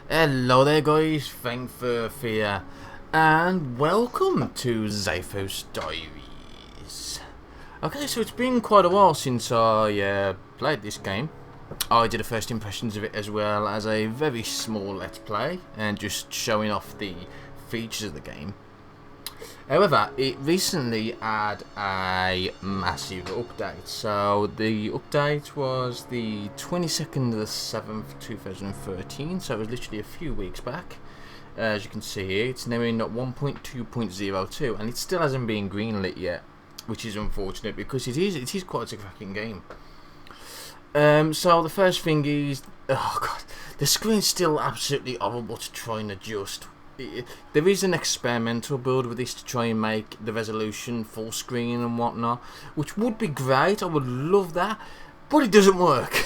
Hello there guys, Fengferth here, and welcome to Zafehouse Diaries. Okay, so it's been quite a while since I played this game. I did a first impressions of it as well as a very small let's play, and just showing off the features of the game. However, it recently had a massive update. So the update was the 22nd of the 7th, 2013. So it was literally a few weeks back. As you can see here, it's now in 1.2.02, and it still hasn't been greenlit yet, which is unfortunate because it is quite a cracking game. So the first thing is, oh god, the screen's still absolutely horrible to try and adjust. There is an experimental build with this to try and make the resolution full screen and whatnot, which would be great. I would love that, but it doesn't work.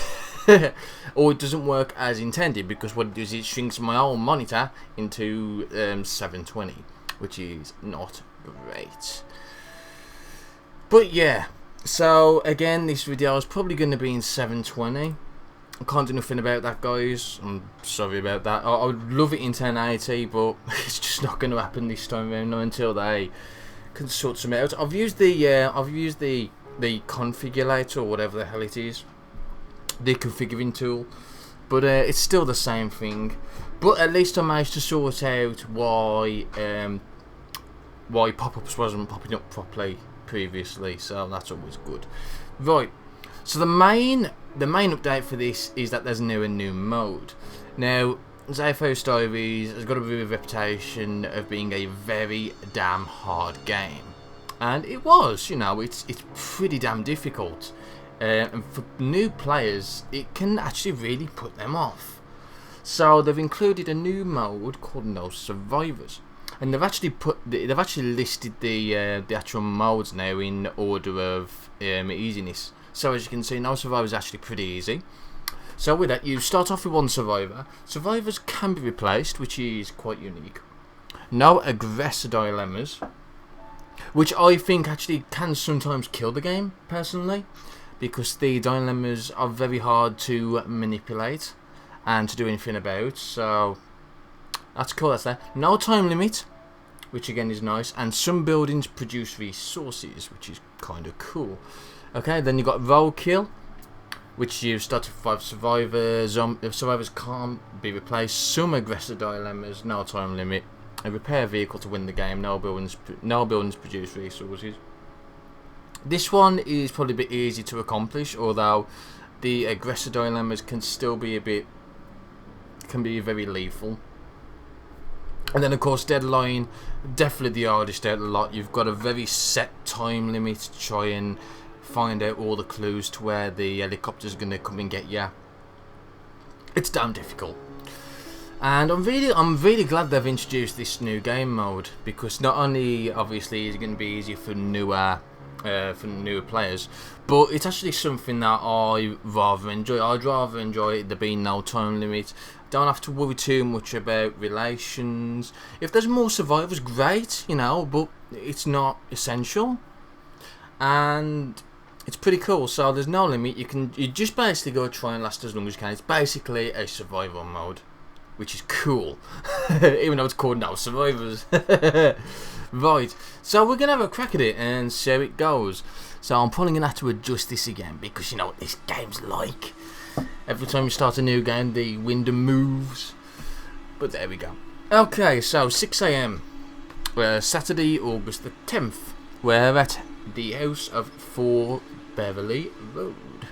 Or it doesn't work as intended, because what it does is it shrinks my whole monitor into 720, which is not great. But yeah, so again, this video is probably going to be in 720. I can't do nothing about that, guys. I'm sorry about that. I would love it in 1080, but it's just not going to happen this time around, not until they can sort something out. I've used the configurator, or whatever the hell it is, the configuring tool, but it's still the same thing. But at least I managed to sort out why pop-ups wasn't popping up properly previously, so that's always good. Right. So the main update for this is that there's now a new mode. Now, Zafehouse Diaries has got a bit of a reputation of being a very damn hard game, and it was. You know, it's pretty damn difficult, and for new players, it can actually really put them off. So they've included a new mode called No Survivors, and they've actually listed the actual modes now in order of easiness. So as you can see, No Survivor is actually pretty easy. So with that, you start off with one survivor. Survivors can be replaced, which is quite unique. No aggressor dilemmas, which I think actually can sometimes kill the game, personally, because the dilemmas are very hard to manipulate and to do anything about. So that's cool, that's there. No time limit, which again is nice, and some buildings produce resources, which is kind of cool. Okay, then you've got roll kill, which you start with 5 survivors. Survivors can't be replaced. Some aggressor dilemmas, no time limit. A repair vehicle to win the game. No buildings produce resources. This one is probably a bit easy to accomplish, although the aggressor dilemmas can still be very lethal. And then of course deadline, definitely the hardest out of the lot. You've got a very set time limit to try and find out all the clues to where the helicopter's going to come and get you. It's damn difficult, and I'm really glad they've introduced this new game mode, because not only obviously is it going to be easier for newer players, but it's actually something that I rather enjoy. I'd rather enjoy there being no time limit. Don't have to worry too much about relations. If there's more survivors, great, you know, but it's not essential. And it's pretty cool. So there's no limit. You just basically go try and last as long as you can. It's basically a survival mode, which is cool, even though it's called No Survivors. Right, so we're gonna have a crack at it and see how it goes. So I'm probably gonna have to adjust this again, because you know what this game's like. Every time you start a new game, the window moves. But there we go. Okay, so 6 AM, Saturday, August the 10th. We're at the house of 4 Beverly Road.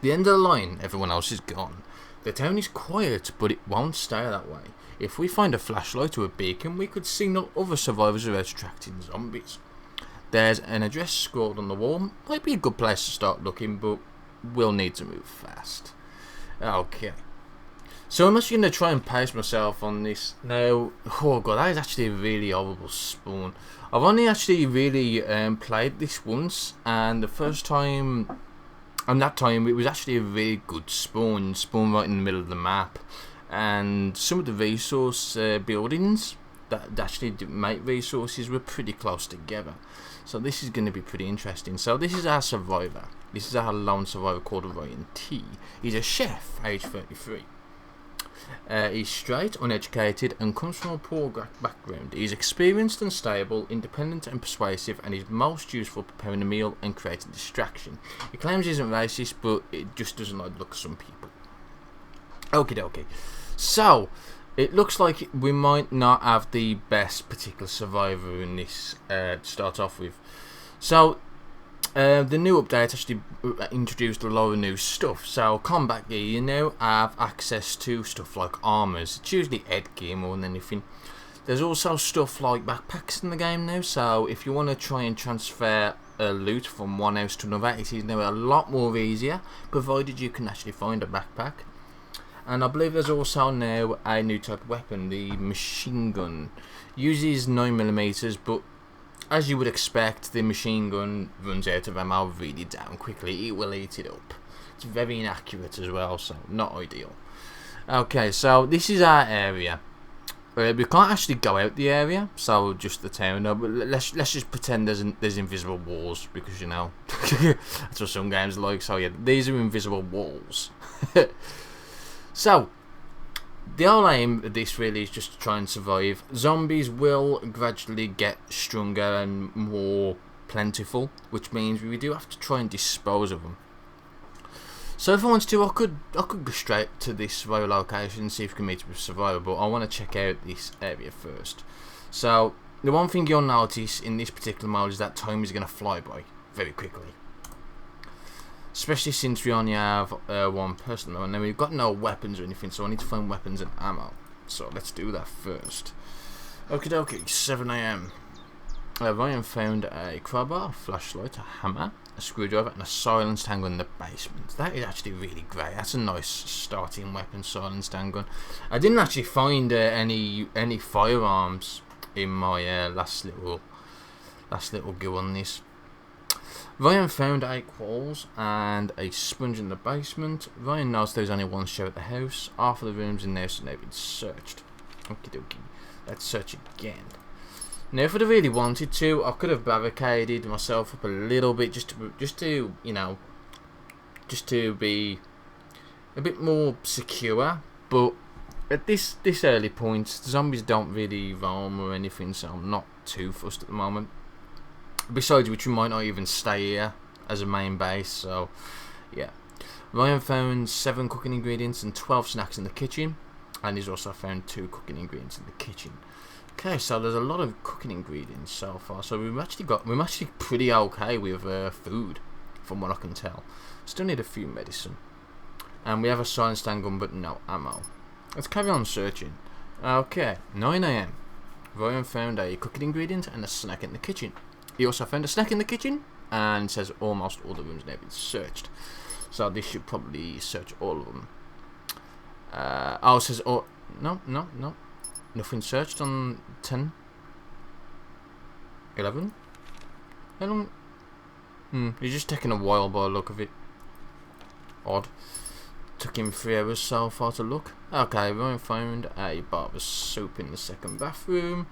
The end of the line, everyone else is gone. The town is quiet, but it won't stay that way. If we find a flashlight or a beacon, we could signal other survivors without attracting zombies. There's an address scrawled on the wall. Might be a good place to start looking, but we'll need to move fast. Okay. So I'm actually going to try and pace myself on this. Now, oh god, that is actually a really horrible spawn. I've only actually really played this once, and the first time, and that time it was actually a really good spawn right in the middle of the map. And some of the resource buildings that actually make resources were pretty close together. So this is going to be pretty interesting. So this is our survivor. This is our lone survivor called Ryan T. He's a chef, age 33. He's straight, uneducated, and comes from a poor background. He's experienced and stable, independent and persuasive, and is most useful preparing a meal and creating distraction. He claims he isn't racist, but it just doesn't like the look of some people. Okie dokie. So, it looks like we might not have the best particular survivor in this to start off with. So, the new update actually introduced a lot of new stuff. So, combat gear, you now have access to stuff like armors. It's usually head gear more than anything. There's also stuff like backpacks in the game now. So, if you want to try and transfer loot from one house to another, it is now a lot more easier, provided you can actually find a backpack. And I believe there's also now a new type of weapon, the machine gun. Uses 9mm, but as you would expect, the machine gun runs out of ammo really damn quickly. It will eat it up. It's very inaccurate as well, so not ideal. Okay, so this is our area. We can't actually go out the area, so just the town. No, but let's just pretend there's invisible walls, because you know that's what some games are like. So yeah, these are invisible walls. So, the whole aim of this really is just to try and survive. Zombies will gradually get stronger and more plentiful, which means we do have to try and dispose of them. So if I wanted to, I could go straight to this survival location and see if we can meet up with survivor, but I want to check out this area first. So, the one thing you'll notice in this particular mode is that time is going to fly by very quickly. Especially since we only have one person, and then we've got no weapons or anything, so I need to find weapons and ammo. So let's do that first. Okie dokie, 7 AM. Ryan found a crowbar, a flashlight, a hammer, a screwdriver, and a silenced handgun in the basement. That is actually really great. That's a nice starting weapon, silenced handgun. I didn't actually find any firearms in my last little go on this. Ryan found 8 qualls and a sponge in the basement. Ryan knows there's only one show at the house. Half of the rooms in there, so they've been searched. Okie dokie. Let's search again. Now, if I'd have really wanted to, I could have barricaded myself up a little bit, just to you know, just to be a bit more secure. But at this early point, the zombies don't really roam or anything, so I'm not too fussed at the moment. Besides which, we might not even stay here as a main base, so yeah. Ryan found 7 cooking ingredients and 12 snacks in the kitchen, and he's also found 2 cooking ingredients in the kitchen. Okay, so there's a lot of cooking ingredients so far, so we're actually pretty okay with food, from what I can tell. Still need a few medicine, and we have a silenced handgun but no ammo. Let's carry on searching. Okay, 9 AM. Ryan found a cooking ingredient and a snack in the kitchen. He also found a snack in the kitchen, and says almost all the rooms now been searched. So this should probably search all of them. It says no. Nothing searched on 10. 11? How long? He's just taking a while by the look of it. Odd. Took him 3 hours so far to look. Okay, Ryan found a bar of soap in the second bathroom.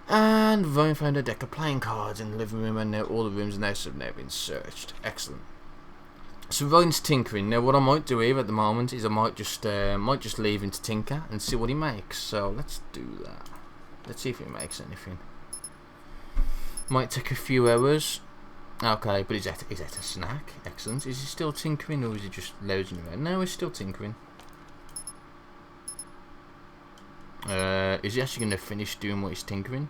And Ryan found a deck of playing cards in the living room, and now all the rooms in the house have now been searched. Excellent. So Ryan's tinkering. Now what I might do here at the moment is I might just leave him to tinker and see what he makes. So let's do that. Let's see if he makes anything. Might take a few hours. Okay, but is that a snack? Excellent. Is he still tinkering, or is he just lounging around? No, he's still tinkering. Is he actually going to finish doing what he's tinkering?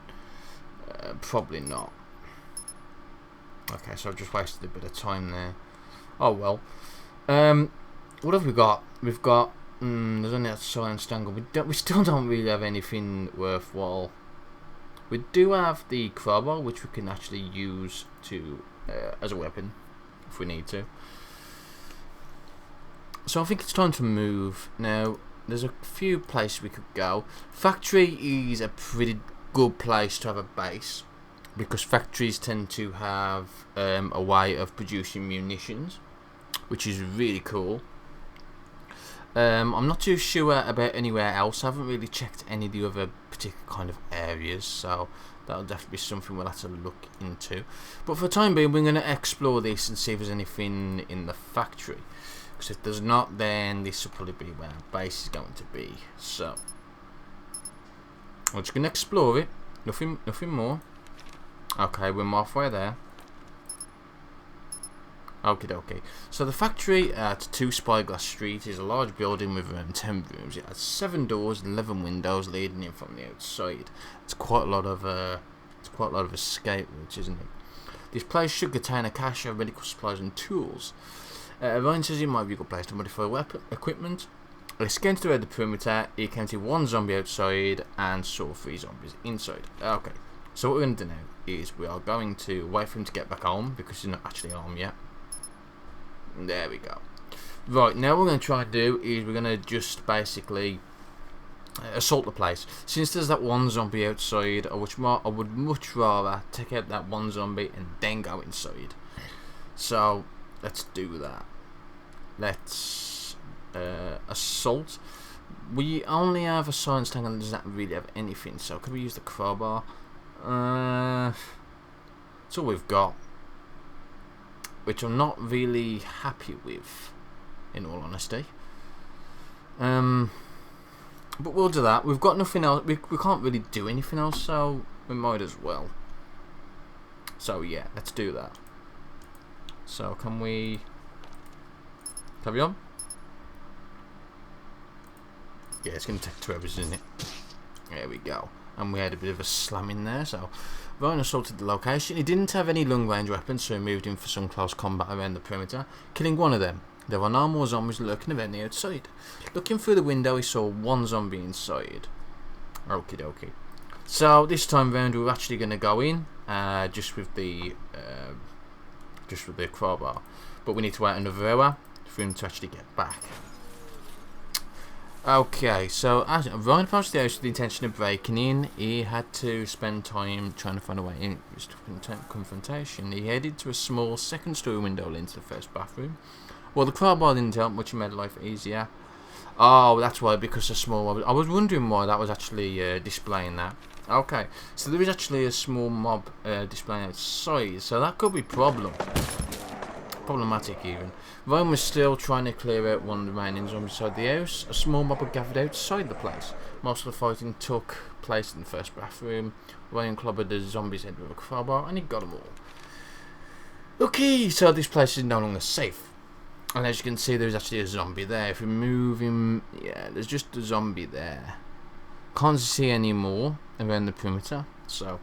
Probably not. Okay, so I've just wasted a bit of time there. Oh well. What have we got? We've got there's only that silenced angle. We still don't really have anything worthwhile. We do have the crowbar, which we can actually use to as a weapon if we need to. So I think it's time to move now. There's a few places we could go. Factory is a pretty good place to have a base, because factories tend to have a way of producing munitions, which is really cool. I'm not too sure about anywhere else. I haven't really checked any of the other particular kind of areas, so that'll definitely be something we'll have to look into. But for the time being, we're going to explore this and see if there's anything in the factory. Because if there's not, then this will probably be where our base is going to be. So we're just gonna explore it. Nothing more. Okay, we're halfway there. Okie dokie. So the factory at 2 Spyglass Street is a large building with around 10 rooms. It has 7 doors and 11 windows leading in from the outside. It's quite a lot of escape routes, isn't it? This place should contain a cache of medical supplies and tools. Ryan says it might be a good place to modify weapon equipment. I scanned throughout the perimeter. He counted 1 zombie outside and saw 3 zombies inside. Okay, so what we're going to do now is we are going to wait for him to get back home because he's not actually home yet. There we go. Right, now what we're going to try and do is we're going to just basically assault the place. Since there's that 1 zombie outside, I would much rather take out that 1 zombie and then go inside. So let's do that. Let's assault. We only have a science tank and does not really have anything, so could we use the crowbar? That's all we've got, which I'm not really happy with, in all honesty. But we'll do that. We've got nothing else. We can't really do anything else, so we might as well. So yeah, let's do that. So can we carry on? Yeah, it's going to take 2 hours, isn't it? There we go. And we had a bit of a slam in there, so Ryan assaulted the location. He didn't have any long range weapons, so he moved in for some close combat around the perimeter, killing 1 of them. There were no more zombies lurking around the outside. Looking through the window, he saw 1 zombie inside. Okie dokie. So this time round, we're actually going to go in just with the crowbar, but we need to wait another hour for him to actually get back. Okay, so as Ryan approached the house with the intention of breaking in, he had to spend time trying to find a way in. It was a confrontation. He headed to a small 2nd-story window into the first bathroom. Well, the crowbar didn't help much, it made life easier. Oh, that's why, because a small mob. I was wondering why that was actually displaying that. Okay, so there is actually a small mob displaying outside, so that could be problematic even. Ryan was still trying to clear out 1 of the remaining zombies inside the house. A small mob had gathered outside the place. Most of the fighting took place in the first bathroom. Ryan clobbered the zombies' head with a crowbar and he got them all. Okay, so this place is no longer safe. And as you can see, there's actually a zombie there. If we move him, yeah, there's just a zombie there. Can't see any more around the perimeter. So,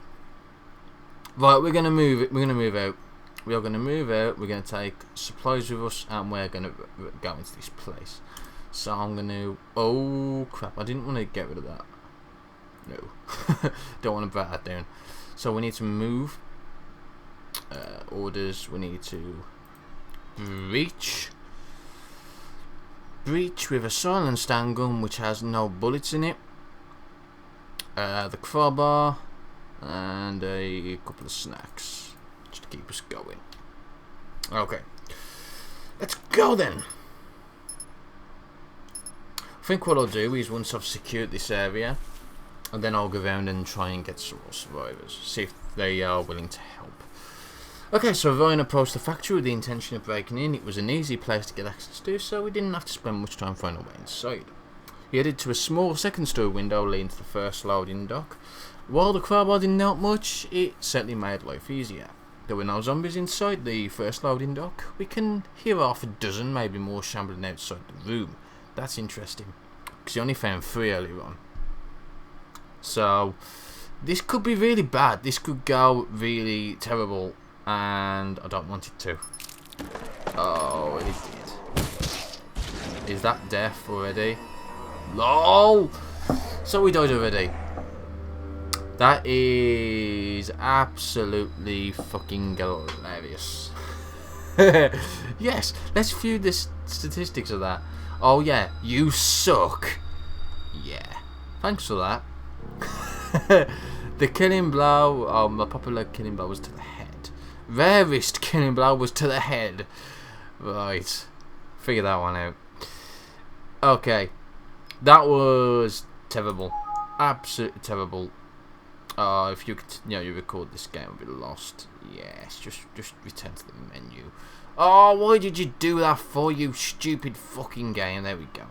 right, we're gonna move it. We're gonna move out. We are going to move out, we're going to take supplies with us, and we're going to go into this place. So I'm going to... Oh, crap, I didn't want to get rid of that. No. Don't want to break that down. So we need to move. Orders, we need to... Breach with a silenced handgun, which has no bullets in it. The crowbar, and a couple of snacks. Just to keep us going. Okay. Let's go then. I think what I'll do is once I've secured this area, and then I'll go around and try and get some more survivors. See if they are willing to help. Okay, so Ryan approached the factory with the intention of breaking in. It was an easy place to get access to, so we didn't have to spend much time finding a way inside. He headed to a small 2nd-story window leading to the first loading dock. While the crowbar didn't help much, it certainly made life easier. There were no zombies inside the first loading dock. We can hear half a dozen, maybe more, shambling outside the room. That's interesting, because he only found 3 earlier on. So, this could be really bad. This could go really terrible, and I don't want it to. Oh, it did. Is that death already? LOL! So we died already. That is absolutely fucking hilarious. Yes, let's view the statistics of that. Oh yeah, you suck. Yeah, thanks for that. The killing blow, the popular killing blow was to the head. Rarest killing blow was to the head. Right, figure that one out. Okay, that was terrible. Absolutely terrible. If you could, you record this game, it'll be lost. Yes, just return to the menu. Oh, why did you do that for, you stupid fucking game? There we go.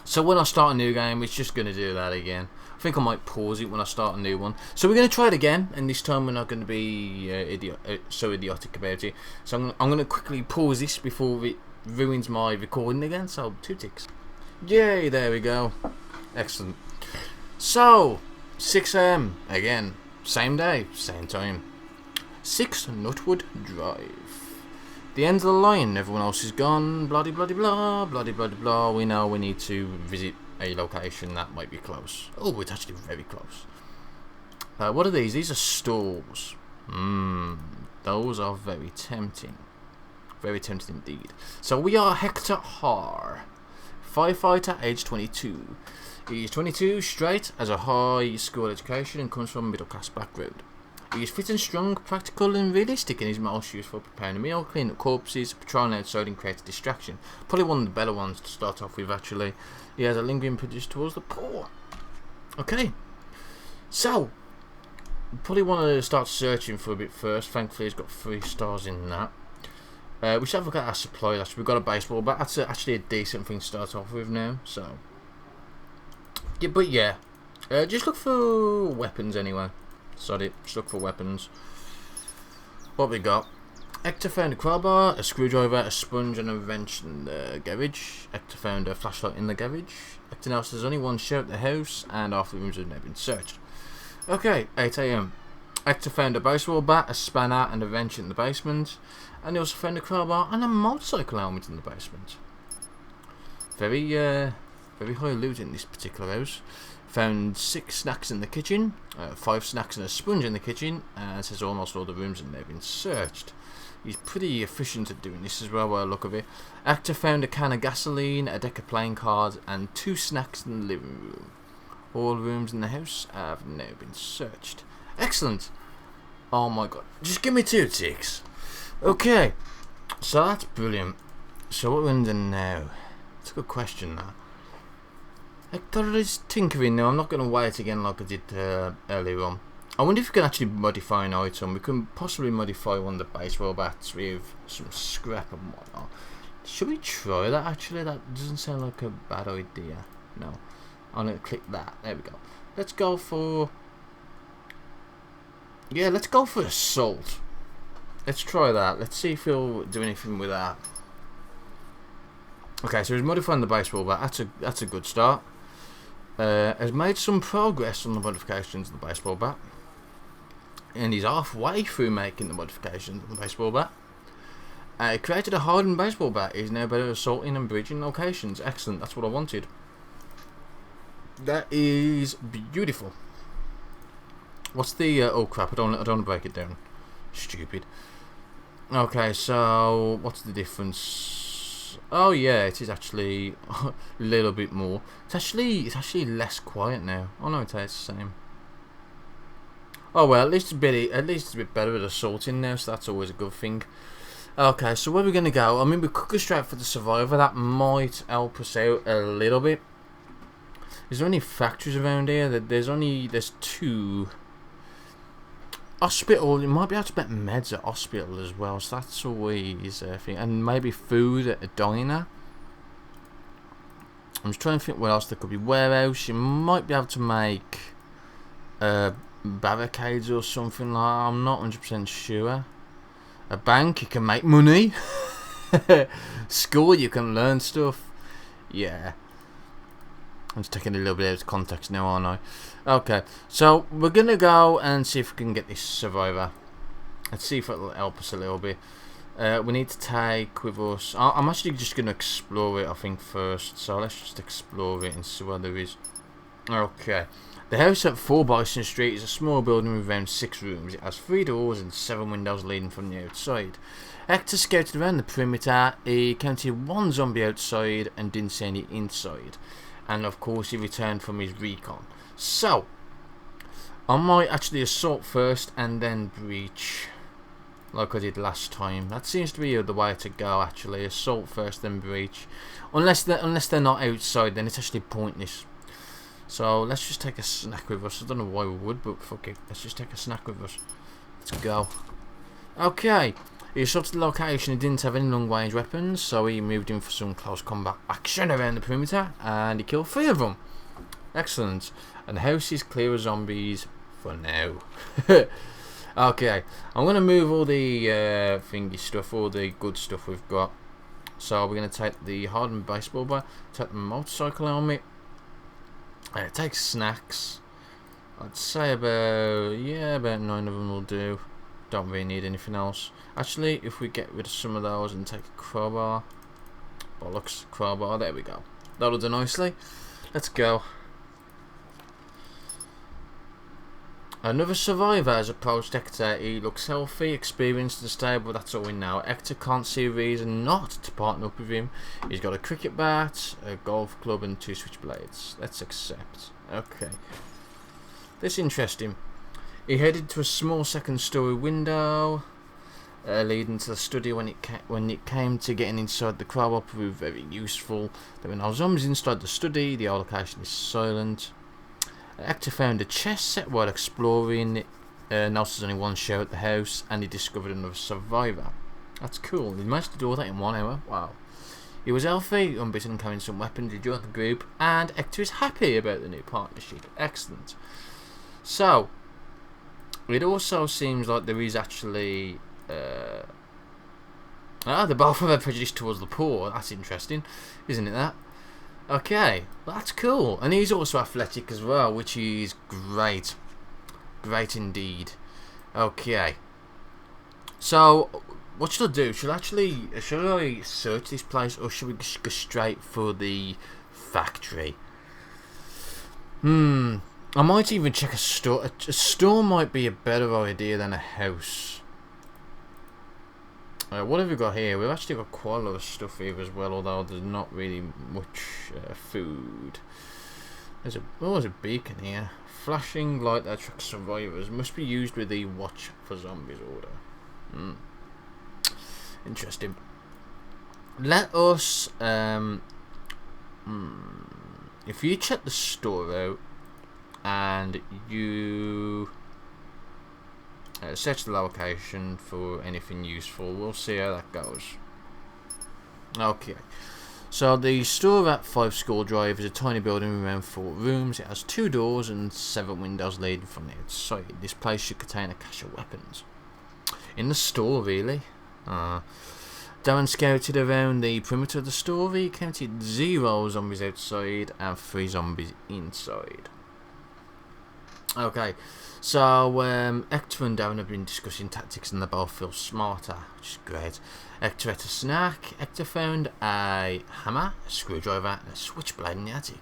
So when I start a new game, it's just going to do that again. I think I might pause it when I start a new one. So we're going to try it again, and this time we're not going to be so idiotic about it. So I'm going to quickly pause this before it ruins my recording again. So 2 ticks. Yay, there we go. Excellent. So 6 AM again, same day, same time. 6 Nutwood Drive. The end of the line, everyone else is gone, bloody bloody blah, bloody bloody blah. We know we need to visit a location that might be close. Oh, it's actually very close. What are these? These are stalls. Those are very tempting. Very tempting indeed. So we are Hector Har, firefighter, age 22. He's 22, straight, has a high school education and comes from a middle class background. He is fit and strong, practical and realistic in his most use for preparing a meal, cleaning up corpses, patrolling outside and creating distraction. Probably one of the better ones to start off with actually. He has a lingering prejudice towards the poor. Okay. So, probably want to start searching for a bit first. Thankfully he's got 3 stars in that. We should have a look at our supply. We've got a baseball bat. That's actually a decent thing to start off with now. So, yeah, but yeah. Just look for weapons anyway. Sorry, just look for weapons. What we got? Hector found a crowbar, a screwdriver, a sponge and a wrench in the garage. Hector found a flashlight in the garage. Hector noticed there's only one show at the house and half the rooms have now been searched. Okay, 8 AM. Hector found a baseball bat, a spanner and a wrench in the basement. And he also found a crowbar and a motorcycle helmet in the basement. Very high loot in this particular house. Found 6 snacks in the kitchen, 5 snacks and a sponge in the kitchen, and says almost all the rooms in there have been searched. He's pretty efficient at doing this as well by the look of it. Hector found a can of gasoline, a deck of playing cards, and 2 snacks in the living room. All rooms in the house have now been searched. Excellent. Oh my god. Just give me 2 ticks. Okay. So that's brilliant. So what we're going to do now? It's a good question now. Hector is tinkering now. I'm not going to wait again like I did earlier on. I wonder if we can actually modify an item. We can possibly modify one of the baseball bats with some scrap and whatnot. Should we try that actually? That doesn't sound like a bad idea. No. I'm going to click that. There we go. Let's go for... Yeah, let's go for assault. Let's try that. Let's see if we'll do anything with that. Okay, so he's modifying the baseball bat. That's a good start. Has made some progress on the modifications of the baseball bat. And he's halfway through making the modifications of the baseball bat. He created a hardened baseball bat. He's now better at assaulting and breaching locations. Excellent, that's what I wanted. That is beautiful. What's the... oh crap, I don't want to break it down. Stupid. Okay, so what's the difference? Oh yeah, it is actually a little bit more. It's actually less quiet now. Oh no, it's the same. Oh well, at least it's a bit better at assaulting now, so that's always a good thing. Okay, so where are we gonna go? I mean, we could go straight for the survivor. That might help us out a little bit. Is there any factories around here? There's 2. Hospital, you might be able to get meds at hospital as well, so that's always a thing. And maybe food at a diner. I'm just trying to think what else there could be. Warehouse, you might be able to make barricades or something like that. I'm not 100% sure. A bank, you can make money. School, you can learn stuff. Yeah. I'm just taking a little bit out of context now, aren't I? Okay, so we're going to go and see if we can get this survivor. Let's see if it'll help us a little bit. We need to take with us... I'm actually just going to explore it, I think, first. So let's just explore it and see what there is. Okay. The house at 4 Bison Street is a small building with around 6 rooms. It has 3 doors and 7 windows leading from the outside. Hector scouted around the perimeter. He counted 1 zombie outside and didn't see any inside. And of course he returned from his recon. So, I might actually assault first and then breach, like I did last time. That seems to be the way to go actually. Assault first then breach. Unless they're not outside, then it's actually pointless. So let's just take a snack with us. I don't know why we would, but fuck it. Let's just take a snack with us. Let's go. Okay. He assaulted the location. He didn't have any long-range weapons, so he moved in for some close combat action around the perimeter, and he killed 3 of them. Excellent. And the house is clear of zombies for now. Okay, I'm going to move all the thingy stuff, all the good stuff we've got. So we're going to take the hardened baseball bat, take the motorcycle helmet, take snacks. I'd say about 9 of them will do. Don't really need anything else. Actually, if we get rid of some of those and take a crowbar, bollocks, crowbar, there we go. That'll do nicely. Let's go. Another survivor has approached Hector. He looks healthy, experienced and stable, that's all we know. Hector can't see a reason not to partner up with him. He's got a cricket bat, a golf club and 2 switchblades. Let's accept. Okay. This is interesting. He headed to a small second-story window leading to the study. When it came to getting inside, the crowbar proved very useful. There were no zombies inside the study. The whole location is silent. Hector found a chest set while exploring. Noticed only one show at the house, and he discovered another survivor. That's cool. He managed to do all that in 1 hour. Wow. He was healthy, unbeaten, carrying some weapons. He joined the group, and Hector is happy about the new partnership. Excellent. So, it also seems like there is actually they're both have a prejudice towards the poor. That's interesting, isn't it? That. Okay, that's cool. And he's also athletic as well, which is great. Great indeed. Okay. So, what should I do? Should I search this place, or should we just go straight for the factory? I might even check a store. A store might be a better idea than a house. What have we got here? We've actually got quite a lot of stuff here as well, although there's not really much food. There's a beacon here. Flashing light that attracts survivors. Must be used with the watch for zombies order. Interesting. Let us if you check the store out and you search the location for anything useful, we'll see how that goes. Okay, so the store at 5 School Drive is a tiny building with around 4 rooms. It has 2 doors and 7 windows leading from the outside. This place should contain a cache of weapons. In the store, really? Darren scouted around the perimeter of the store. He counted 0 zombies outside and 3 zombies inside. Okay, so Hector and Darren have been discussing tactics and they both feel smarter, which is great. Hector ate a snack. Hector found a hammer, a screwdriver and a switchblade in the attic.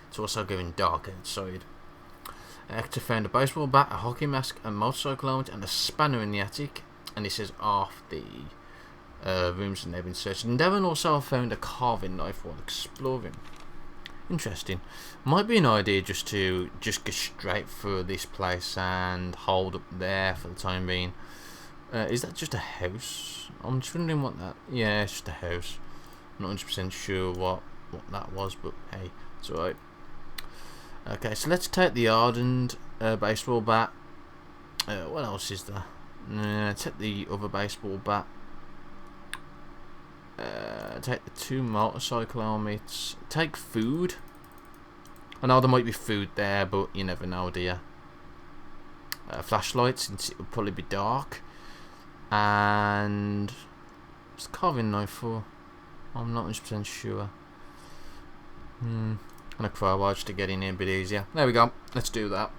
It's also getting dark outside. Hector found a baseball bat, a hockey mask, a motorcycle helmet and a spanner in the attic, and this is off the rooms that they've been searching. And Darren also found a carving knife while exploring. Interesting. Might be an idea just to go straight through this place and hold up there for the time being. Is that just a house? I'm just wondering what that. Yeah, it's just a house. I'm not 100% sure what that was, but hey, it's alright. Okay, so let's take the hardened baseball bat. What else is there? Take the other baseball bat. Take the 2 motorcycle helmets. Take food. I know there might be food there, but you never know, do you? Flashlight, since it would probably be dark. And what's the carving knife for? I'm not 100% sure. And a crowbar just to get in here a bit easier. There we go. Let's do that.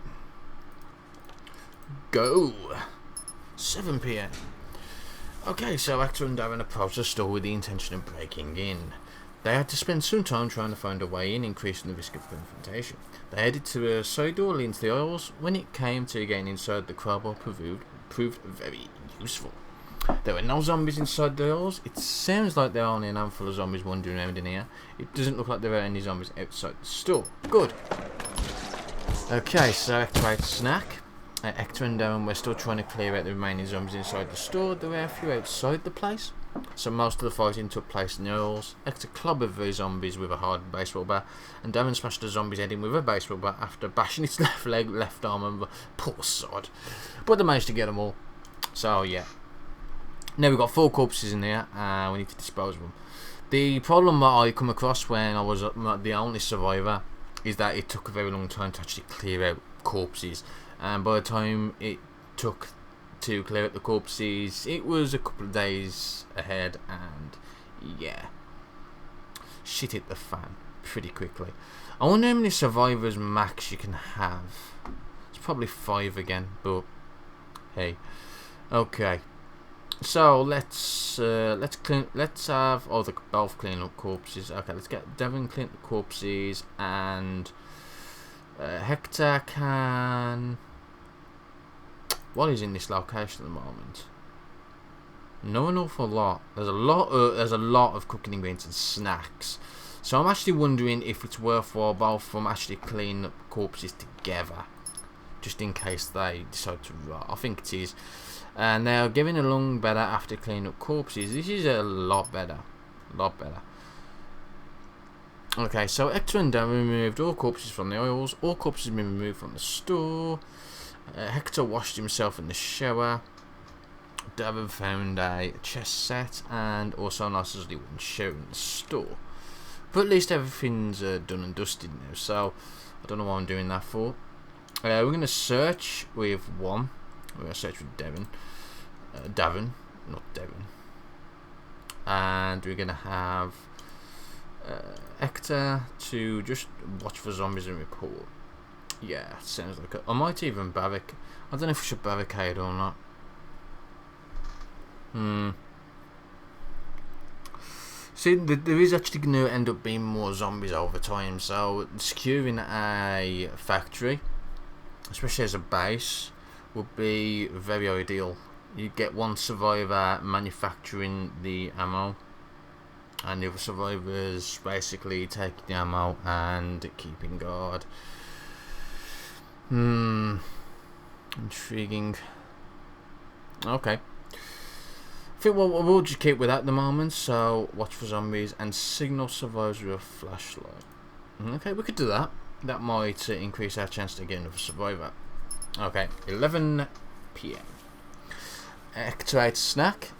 Go. 7 PM. Okay, so Hector and Darren approached the store with the intention of breaking in. They had to spend some time trying to find a way in, increasing the risk of confrontation. They headed to a side door leading to the aisles. When it came to getting inside, the crowbar proved very useful. There were no zombies inside the aisles. It sounds like there are only a handful of zombies wandering around in here. It doesn't look like there are any zombies outside the store. Good. Okay, so Hector ate a snack. Hector and Darren were still trying to clear out the remaining zombies inside the store. There were a few outside the place, so most of the fighting took place in the aisles. Hector clobbered the zombies with a hard baseball bat, and Darren smashed the zombie's head in with a baseball bat after bashing its left leg, left arm, and poor sod. But they managed to get them all. So yeah. Now we've got 4 corpses in here, and we need to dispose of them. The problem that I come across when I was the only survivor is that it took a very long time to actually clear out corpses, and by the time it took to clear out the corpses, it was a couple of days ahead, and yeah, shit hit the fan pretty quickly. I wonder how many survivors max you can have. It's probably 5 again, but hey, okay. So let's have both clean up corpses. Okay, let's get Devon clean up the corpses, and Hector can. What is in this location at the moment? Not an awful lot. There's a lot of cooking ingredients and snacks. So I'm actually wondering if it's worthwhile both from actually cleaning up corpses together, just in case they decide to rot. I think it is. And now giving a lung better after cleaning up corpses. This is a lot better. Okay, so Hector and Devon removed all corpses from the oils. All corpses have been removed from the store. Hector washed himself in the shower. Devon found a chest set and also a nice little wooden shower in the store. But at least everything's done and dusted now, so I don't know what I'm doing that for. We're going to search with one. We're going to search with Devon. Not Devon. And we're going to have Hector to just watch for zombies and report. Yeah, sounds like it. I might even barricade. I don't know if we should barricade or not. See, there is actually going to end up being more zombies over time, so securing a factory, especially as a base, would be very ideal. You get one survivor manufacturing the ammo, and the other survivors basically taking the ammo and keeping guard. Intriguing. Okay. I think we'll just keep with that at the moment. So watch for zombies and signal survivors with a flashlight. Okay, we could do that. That might increase our chance to get another survivor. Okay, 11 PM. Hector ate a snack.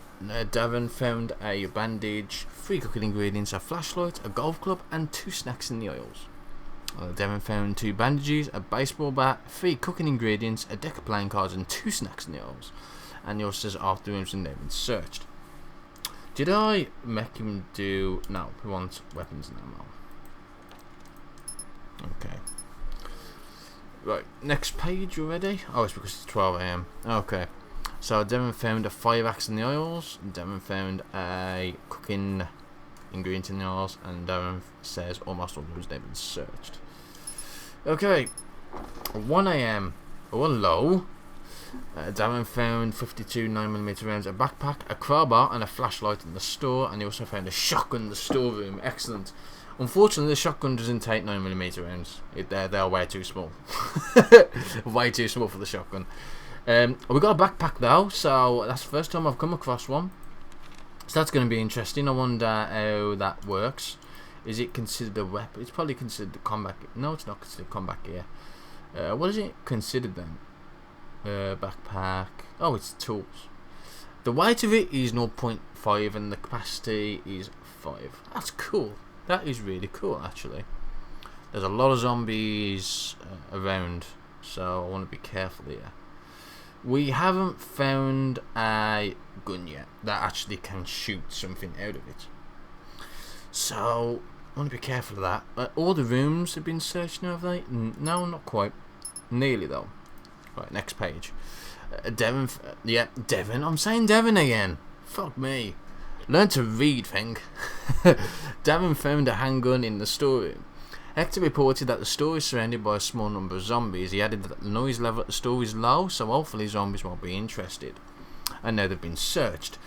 Devon found a bandage, 3 cooking ingredients, a flashlight, a golf club, and 2 snacks in the oils. Devon found 2 bandages, a baseball bat, 3 cooking ingredients, a deck of playing cards, and 2 snacks in the oils. And he also says after rooms and they've been searched. Did I make him do... No, we want weapons and ammo. Okay. Right, next page, you ready? Oh, it's because it's 12 AM. Okay. So Devon found a fire axe in the oils. Devon found a cooking ingredient in the oils. And Devon says almost all rooms they've been searched. Okay. 1 AM. Oh, hello. Devon found 52 9mm rounds, a backpack, a crowbar, and a flashlight in the store, and he also found a shotgun in the storeroom. Excellent. Unfortunately, the shotgun doesn't take 9mm rounds. They're way too small. Way too small for the shotgun. We got a backpack though, so that's the first time I've come across one. So that's going to be interesting. I wonder how that works. Is it considered a weapon? It's probably considered a combat. No, it's not considered combat gear. What is it considered then? Backpack. Oh, it's tools. The weight of it is 0.5 and the capacity is 5. That's cool. That is really cool, actually. There's a lot of zombies around, so I want to be careful here. We haven't found a gun yet that actually can shoot something out of it, so I want to be careful of that. All the rooms have been searched now, have they? No, not quite. Nearly though. Right, next page. Devon. Yeah, Devon. I'm saying Devon again. Fuck me. Learn to read, Feng. Devon found a handgun in the storeroom. Hector reported that the store is surrounded by a small number of zombies. He added that the noise level at the store is low, so hopefully zombies won't be interested. And now they've been searched.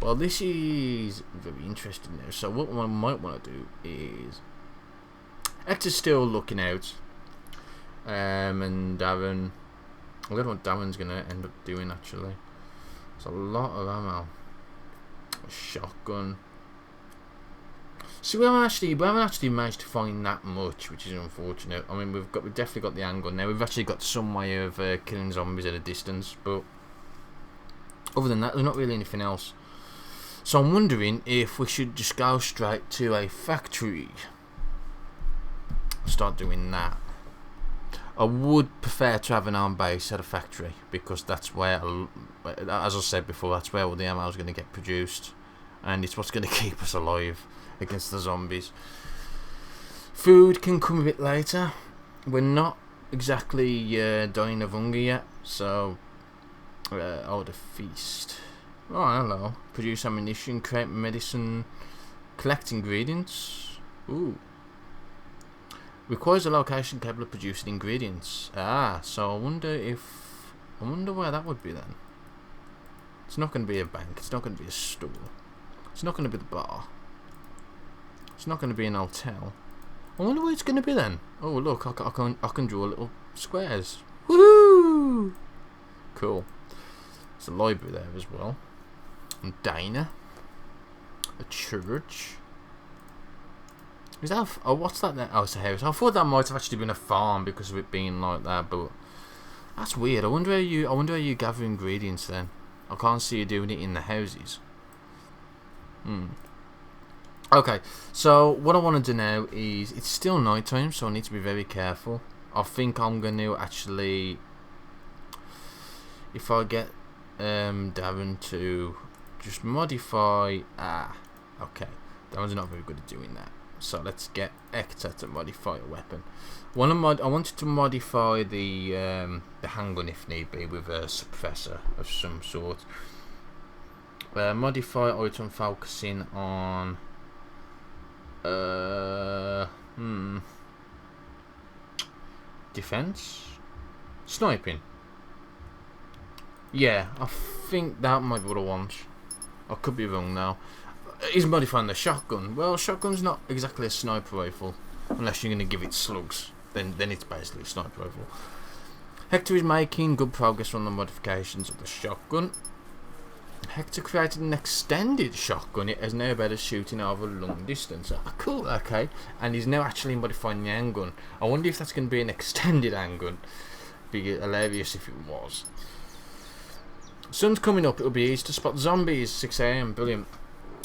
Well, this is very interesting now. So what one might want to do is... Hector's still looking out. And Devon... I don't know what Devon's going to end up doing, actually. There's a lot of ammo. A shotgun. So we haven't actually managed to find that much, which is unfortunate. I mean, we've definitely got the handgun now. We've actually got some way of killing zombies at a distance, but other than that, there's not really anything else. So I'm wondering if we should just go straight to a factory. Start doing that. I would prefer to have an arm base at a factory because that's where, as I said before, that's where all the ammo is going to get produced, and it's what's going to keep us alive against the zombies. Food can come a bit later. We're not exactly dying of hunger yet, so order feast. Oh, hello. Produce ammunition, create medicine, collect ingredients. Ooh. Requires a location capable of producing ingredients. So I wonder where that would be then. It's not going to be a bank. It's not going to be a store. It's not going to be the bar. It's not going to be an hotel. I wonder where it's going to be then. Oh look, I can draw little squares. Woohoo! Cool. There's a library there as well. And diner. A church. Is that what's that there? Oh, it's a house. I thought that might have actually been a farm because of it being like that, but that's weird. I wonder how you gather ingredients then. I can't see you doing it in the houses. Okay, so what I want to do now is, it's still night time, so I need to be very careful. I think I'm going to actually, if I get Darren to just modify, okay, Darren's not very good at doing that. So let's get Hector to modify a weapon. I wanted to modify the handgun if need be with a suppressor of some sort. Modify item focusing on defense, sniping. Yeah, I think that might be what I want. I could be wrong now. He's modifying the shotgun. Well, shotgun's not exactly a sniper rifle, unless you're going to give it slugs. Then it's basically a sniper rifle. Hector is making good progress on the modifications of the shotgun. Hector created an extended shotgun. It is now better shooting over long distance. Cool, okay. And he's now actually modifying the handgun. I wonder if that's going to be an extended handgun. Be hilarious if it was. Sun's coming up. It'll be easy to spot zombies. 6 AM. Brilliant.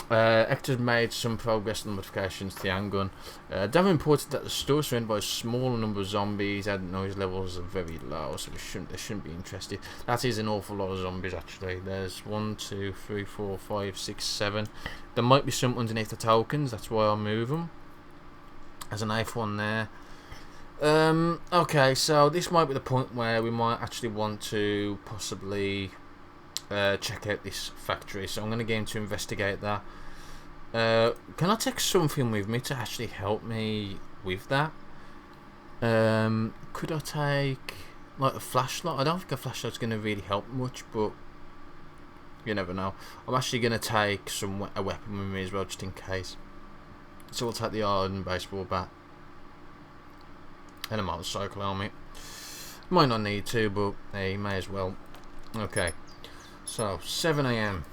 Hector's made some progress on the modifications to the handgun. Darren reported that the store is surrounded by a small number of zombies. Added noise levels are very low, so they shouldn't be interested. That is an awful lot of zombies actually. There's 1, 2, 3, 4, 5, 6, 7. There might be some underneath the tokens. That's why I'll move them. There's an 8th one there. Okay, so this might be the point where we might actually want to possibly check out this factory, so I'm going to get him to investigate that. Can I take something with me to actually help me with that? Could I take like a flashlight? I don't think a flashlight's going to really help much, but you never know. I'm actually going to take a weapon with me as well, just in case. So we'll take the iron baseball bat and a motorcycle helmet. Might not need to, but hey, may as well. Okay. So 7 AM.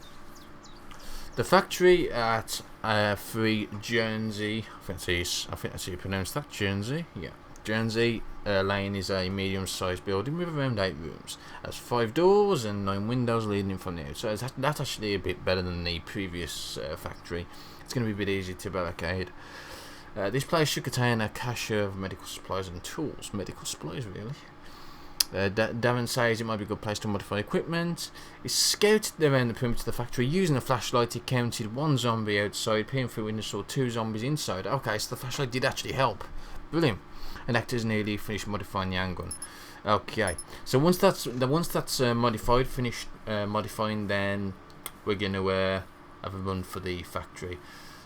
The factory at 3 Guernsey. I think that's how you pronounce that. Guernsey. Yeah. Guernsey Lane is a medium-sized building with around 8 rooms. It has 5 doors and 9 windows leading in from the outside. So that's actually a bit better than the previous factory. It's going to be a bit easier to barricade. This place should contain a cache of medical supplies and tools. Medical supplies, really. Darren says it might be a good place to modify equipment. He scouted around the perimeter of the factory using a flashlight. He counted 1 zombie outside, peering through windows, saw 2 zombies inside. Okay, so the flashlight did actually help. Brilliant. And Hector's nearly finished modifying the handgun. Okay, so once that's modified, finished modifying, then we're gonna have a run for the factory.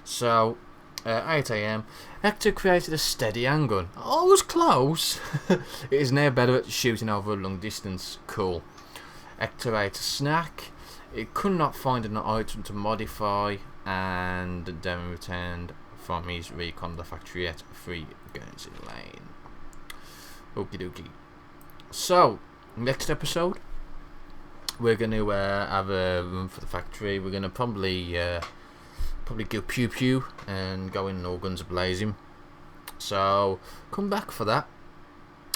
So 8 AM. Hector created a steady handgun. Oh, it was close. It is now better at shooting over a long distance. Cool. Hector ate a snack. It could not find an item to modify, and Darren returned from his recon of the factory at 3 Guernsey Lane. Okie dokie. So, next episode, we're going to have a run for the factory. We're going to probably go pew pew and go in all guns blazing. So come back for that,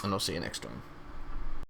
and I'll see you next time.